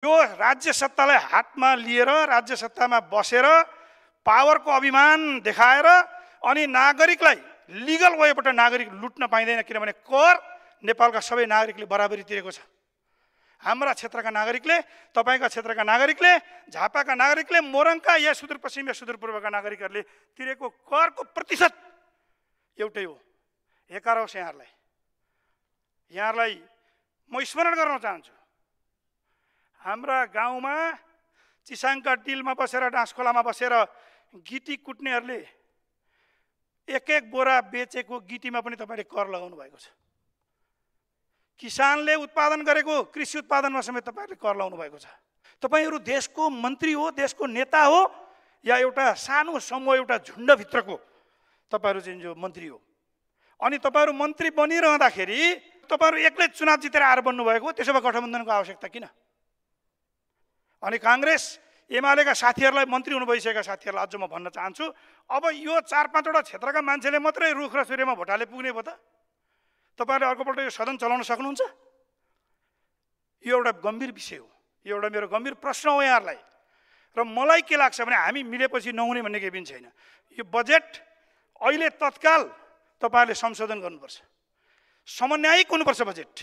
यो राज्य सत्तालाई हातमा लिएर राज्य सत्तामा बसेर पावरको अभिमान देखाएर अनि नागरिकलाई लिगल वेबाट नागरिक लुट्न पाइँदैन, किनभने कर नेपालका सबै नागरिकले बराबरी तिरेको छ। हाम्रा क्षेत्रका नागरिकले, तपाईका क्षेत्रका नागरिकले, झापाका नागरिकले, मोरङका या सुदूरपश्चिम या सुदूरपूर्वका नागरिकहरूले तिरेको करको प्रतिशत एउटै हो। हेकारोस् यहाँहरूलाई म स्मरण गर्न चाहन्छु। हाम्रा गाउँमा चिसाङका डिलमा बसेर डाँसखोलामा बसेर गिटी कुट्नेहरूले एक बोरा बेचेको गिटीमा पनि तपाईले कर लगाउनु भएको छ। किसानले उत्पादन गरेको कृषि उत्पादनमा समेत तपाईहरुले कर लगाउनु भएको छ। तपाईहरु देशको मन्त्री हो, देशको नेता हो, या एउटा सानो समूह एउटा झुण्डभित्रको तपाईहरु चाहिँ जो मन्त्री हो। अनि तपाईहरु मन्त्री बनिरहँदाखेरि तपाईहरु एक्लै चुनाव जितेर आएर बन्नु भएको, त्यसो भए गठबन्धनको आवश्यकता किन? अनि कांग्रेस एमालेका साथीहरुलाई मन्त्री हुनु भइसकेका साथीहरुलाई अझ म भन्न चाहन्छु, अब यो 4-5 वटा क्षेत्रका मान्छेले मात्रै रुख र सूर्यमा भोटाले पुग्ने भयो त? तपाईहरुले अर्कोपल्ट यो सदन चलाउन सक्नुहुन्छ? यो एउटा गम्भीर विषय हो, यो एउटा मेरो गम्भीर प्रश्न हो यहाँहरुलाई। र मलाई के लाग्छ भने हामी मिलेपछि नहुने भन्ने केही पनि छैन। यो बजेट अहिले तत्काल तपाईहरुले संशोधन गर्नुपर्छ, समन्वयिक हुनुपर्छ बजेट।